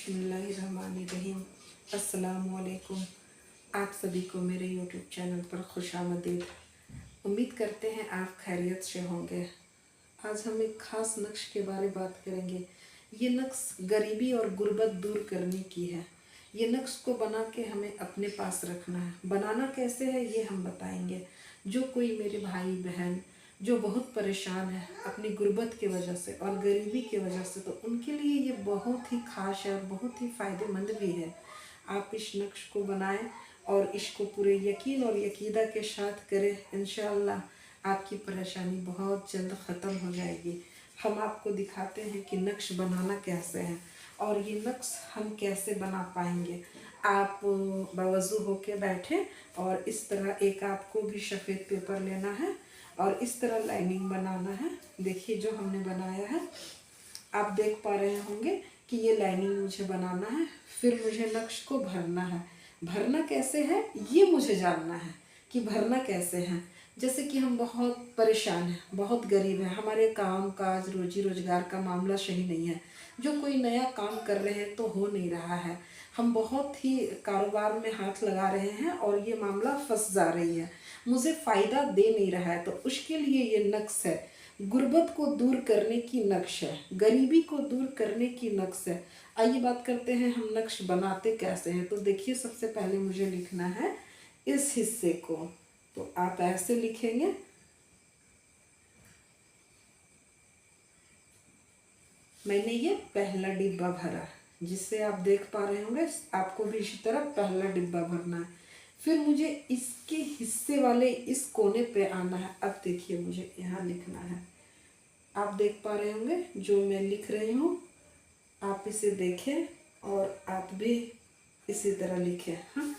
बिस्मिल्लाहिर्रहमानिर्रहीम। अस्सलामुअलैकुम। आप सभी को मेरे यूट्यूब चैनल पर खुशामदीद। उम्मीद करते हैं आप खैरियत से होंगे। आज हम एक ख़ास नक्श के बारे बात करेंगे। ये नक्श गरीबी और गुर्बत दूर करने की है। ये नक्श को बना के हमें अपने पास रखना है। बनाना कैसे है ये हम बताएंगे। जो कोई मेरे भाई बहन जो बहुत परेशान है अपनी गुर्बत की वजह से और गरीबी की वजह से, तो उनके लिए ये बहुत ही ख़ास है और बहुत ही फ़ायदेमंद भी है। आप इस नक्श को बनाएं और इसको पूरे यकीन और यकीदा के साथ करें। इंशाअल्लाह आपकी परेशानी बहुत जल्द ख़त्म हो जाएगी। हम आपको दिखाते हैं कि नक्श बनाना कैसे है और ये नक्श हम कैसे बना पाएंगे। आप बावज़ू होके बैठे और इस तरह एक आपको भी सफ़ेद पेपर लेना है और इस तरह लाइनिंग बनाना है। देखिए जो हमने बनाया है, आप देख पा रहे होंगे कि ये लाइनिंग मुझे बनाना है। फिर मुझे नक्श को भरना है। भरना कैसे है ये मुझे जानना है कि भरना कैसे है। जैसे कि हम बहुत परेशान हैं, बहुत गरीब हैं, हमारे काम काज रोजी रोजगार का मामला सही नहीं है। जो कोई नया काम कर रहे हैं तो हो नहीं रहा है। हम बहुत ही कारोबार में हाथ लगा रहे हैं और ये मामला फंस जा रही है, मुझे फ़ायदा दे नहीं रहा है। तो उसके लिए ये नक्श है। गुर्बत को दूर करने की नक्श है, गरीबी को दूर करने की नक्श है। आइए बात करते हैं हम नक्श बनाते कैसे हैं। तो देखिए सबसे पहले मुझे लिखना है इस हिस्से को। तो आप ऐसे लिखेंगे। मैंने ये पहला डिब्बा भरा, जिससे आप देख पा रहे होंगे आपको भी इसी तरह पहला डिब्बा भरना है। फिर मुझे इसके हिस्से वाले इस कोने पे आना है। अब देखिए मुझे यहाँ लिखना है। आप देख पा रहे होंगे जो मैं लिख रही हूँ, आप इसे देखें और आप भी इसी तरह लिखें। हाँ,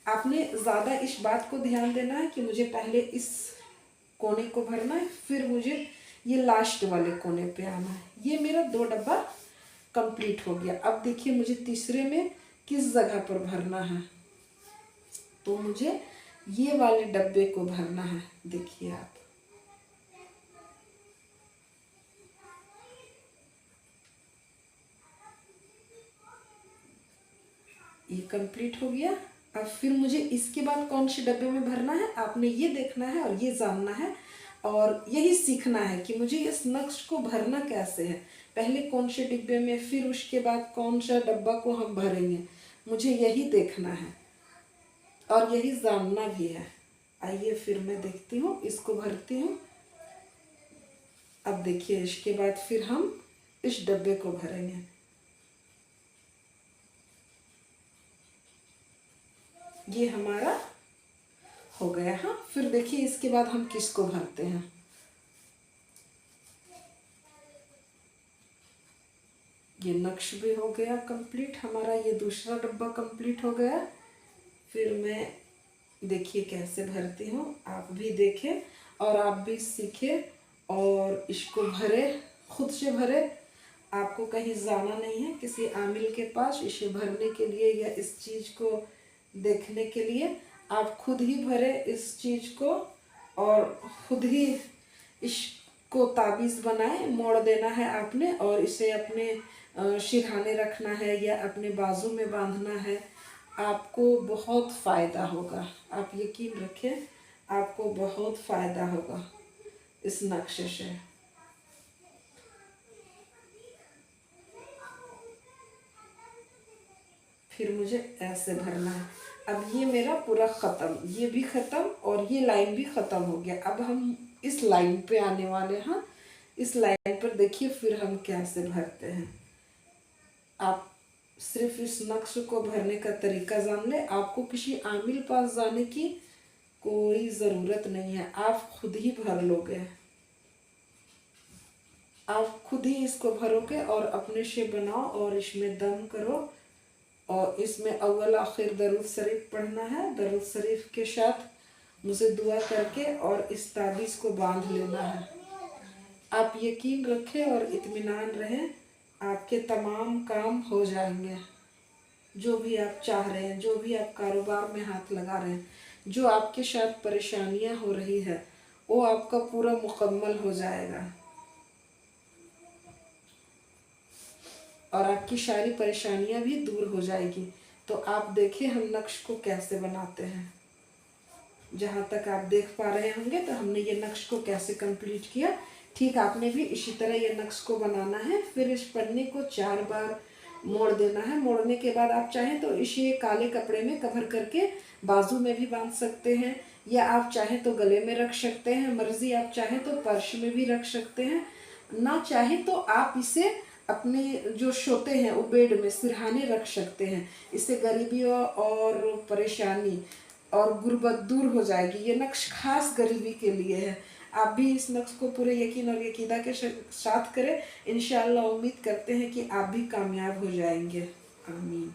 आपने ज़्यादा इस बात को ध्यान देना है कि मुझे पहले इस कोने को भरना है, फिर मुझे ये लास्ट वाले कोने पे आना है। ये मेरा 2 डब्बा कंप्लीट हो गया। अब देखिए मुझे तीसरे में किस जगह पर भरना है। तो मुझे ये वाले डब्बे को भरना है। देखिए आप, ये कंप्लीट हो गया। अब फिर मुझे इसके बाद कौन से डब्बे में भरना है आपने ये देखना है और ये जानना है और यही सीखना है कि मुझे इस नक्श को भरना कैसे है। पहले कौन से डिब्बे में, फिर उसके बाद कौन सा डब्बा को हम भरेंगे, मुझे यही देखना है और यही जानना भी है। आइए फिर मैं देखती हूँ, इसको भरती हूँ। अब देखिए इसके बाद फिर हम इस डब्बे को भरेंगे। ये हमारा हो गया। हाँ, फिर देखिए इसके बाद हम किसको भरते हैं। ये नक्श भी हो गया कंप्लीट हमारा, ये दूसरा डब्बा कंप्लीट हो गया। फिर मैं देखिए कैसे भरती हूँ, आप भी देखें और आप भी सीखें और इसको भरे, खुद से भरे। आपको कहीं जाना नहीं है किसी आमिल के पास इसे भरने के लिए या इस चीज़ को देखने के लिए। आप खुद ही भरे इस चीज़ को और खुद ही इसको ताबीज़ बनाए। मोड़ देना है आपने और इसे अपने सिरहाने रखना है या अपने बाजू में बांधना है। आपको बहुत फ़ायदा होगा, आप यकीन रखें, आपको बहुत फ़ायदा होगा इस नक्शे से। फिर मुझे ऐसे भरना है। अब ये मेरा पूरा ख़त्म, ये भी ख़त्म और ये लाइन भी ख़त्म हो गया। अब हम इस लाइन पे आने वाले हैं। इस लाइन पर देखिए फिर हम कैसे भरते हैं। आप सिर्फ इस नक्श को भरने का तरीका जान ले, आपको किसी आमिल पास जाने की कोई ज़रूरत नहीं है, आप खुद ही भर लोगे। आप खुद ही इसको भरोगे और अपने से बनाओ और इसमें दम करो और इसमें अव्वल आखिर दरूद शरीफ पढ़ना है। दरूद शरीफ के साथ मुझे दुआ करके और इस ताबीज़ को बांध लेना है। आप यकीन रखें और इत्मीनान रहें, आपके तमाम काम हो जाएंगे। जो भी आप चाह रहे हैं, जो भी आप कारोबार में हाथ लगा रहे हैं, जो आपके साथ परेशानियां हो रही है, वो आपका पूरा मुकम्मल हो जाएगा। और आपकी सारी परेशानियां भी दूर हो जाएगी। तो आप देखिए हम नक्श को कैसे बनाते हैं। जहाँ तक आप देख पा रहे होंगे तो हमने ये नक्श को कैसे कंप्लीट किया। ठीक आपने भी इसी तरह ये नक्श को बनाना है। फिर इस पन्नी को 4 बार मोड़ देना है। मोड़ने के बाद आप चाहें तो इसे काले कपड़े में कवर करके बाजू में भी बांध सकते हैं, या आप चाहें तो गले में रख सकते हैं। मर्जी, आप चाहें तो पर्स में भी रख सकते हैं, ना चाहे तो आप इसे अपने जो सोते हैं वो बेड में सिरहाने रख सकते हैं। इससे गरीबी और परेशानी और गुर्बत दूर हो जाएगी। ये नक्श खास गरीबी के लिए है। आप भी इस नक्श को पूरे यकीन और यकीदा के साथ करें। इंशाअल्लाह उम्मीद करते हैं कि आप भी कामयाब हो जाएंगे। आमीन।